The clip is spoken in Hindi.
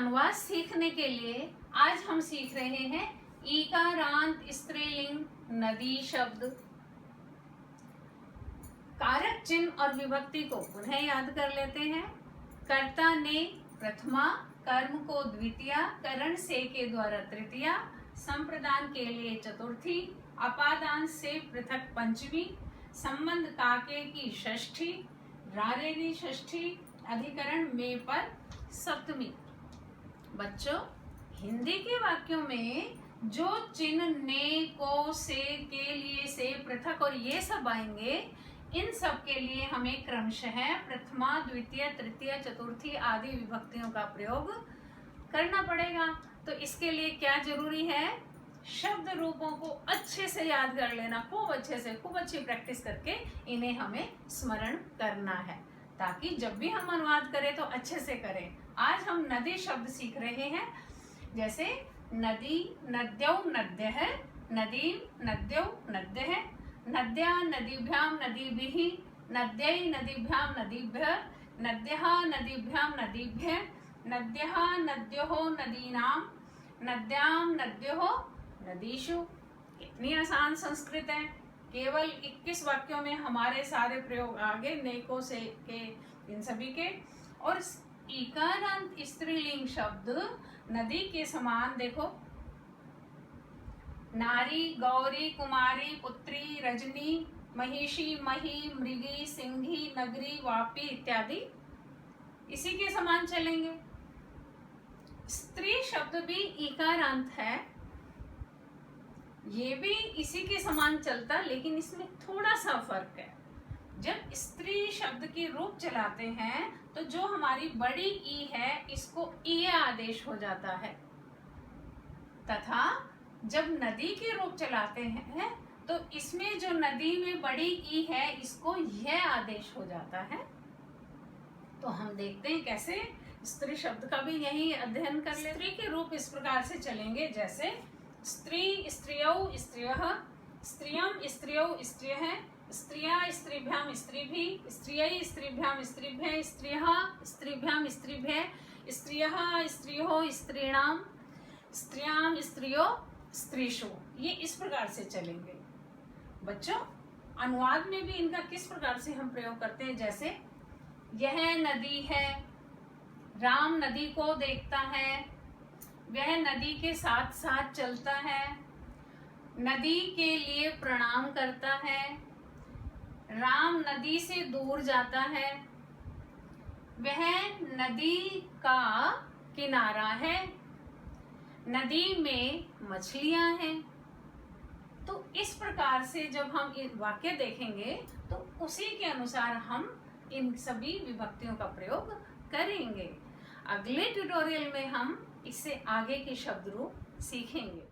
अनुवाद सीखने के लिए आज हम सीख रहे हैं ईकारांत स्त्रीलिंग नदी शब्द। कारक चिन्ह और विभक्ति को पुनः याद कर लेते हैं। कर्ता ने प्रथमा, कर्म को द्वितीया, करण से के द्वारा तृतीया, संप्रदान के लिए चतुर्थी, अपादान से पृथक पंचमी, संबंध काके की षष्ठी, रारेरी षष्ठी, अधिकरण में पर सप्तमी। बच्चों, हिंदी के वाक्यों में जो चिन्ह ने, को, से, के लिए, से, पृथक और ये सब आएंगे, इन सब के लिए हमें क्रमशः प्रथमा, द्वितीय, तृतीय, चतुर्थी आदि विभक्तियों का प्रयोग करना पड़ेगा। तो इसके लिए क्या जरूरी है? शब्द रूपों को अच्छे से याद कर लेना, खूब अच्छे से, खूब अच्छी प्रैक्टिस करके इन्हें हमें स्मरण करना है, ताकि जब भी हम अनुवाद करें तो अच्छे से करें। आज हम नदी शब्द सीख रहे हैं। जैसे नदी, नद्यौ नद्यः, नदीं नद्यौ नद्यः, नद्या नदीभ्यां नदीभिः, नद्यै नदीभ्यां नदीभ्यः, नद्यः नदीभ्यां नदीभ्यः, नद्यः नद्योः नदीनां, नद्यां नद्योः नदीषु। कितनी आसान संस्कृत है। केवल 21 वाक्यों में हमारे सारे प्रयोग आगे, नेको से के, इन सभी के। और ईकारांत स्त्रीलिंग शब्द नदी के समान देखो, नारी, गौरी, कुमारी, पुत्री, रजनी, महिषी, मही, मृगी, सिंही, नगरी, वापी इत्यादि इसी के समान चलेंगे। स्त्री शब्द भी ईकारांत है, ये भी इसी के समान चलता, लेकिन इसमें थोड़ा सा फर्क है। जब स्त्री शब्द की रूप चलाते हैं तो जो हमारी बड़ी ई है इसको ई आदेश हो जाता है, तथा जब नदी के रूप चलाते हैं तो इसमें जो नदी में बड़ी ई है इसको यह आदेश हो जाता है। तो हम देखते हैं कैसे स्त्री शब्द का भी यही अध्ययन कर ले। स्त्री के रूप इस प्रकार से चलेंगे, जैसे स्त्री, स्त्रियौ, स्त्रियः, स्त्रियं, स्त्रियौ, स्त्रियः, स्त्रिया, स्त्रीभ्यां, स्त्रीभिः, स्त्रियै, स्त्रीभ्यां, स्त्रीभ्यः, स्त्रियः, स्त्रीभ्यां, स्त्रीभ्यः, स्त्रियः, स्त्रियोः, स्त्रीणां, स्त्रियां, स्त्रियो, स्त्रीषु। ये इस प्रकार से चलेंगे। बच्चों, अनुवाद में भी इनका किस प्रकार से हम प्रयोग करते हैं, जैसे यह नदी है, राम नदी को देखता है, वह नदी के साथ साथ चलता है, नदी के लिए प्रणाम करता है, राम नदी से दूर जाता है, वह नदी का किनारा है, नदी में मछलियां हैं। तो इस प्रकार से जब हम वाक्य देखेंगे तो उसी के अनुसार हम इन सभी विभक्तियों का प्रयोग करेंगे। अगले ट्यूटोरियल में हम इससे आगे के शब्द रूप सीखेंगे।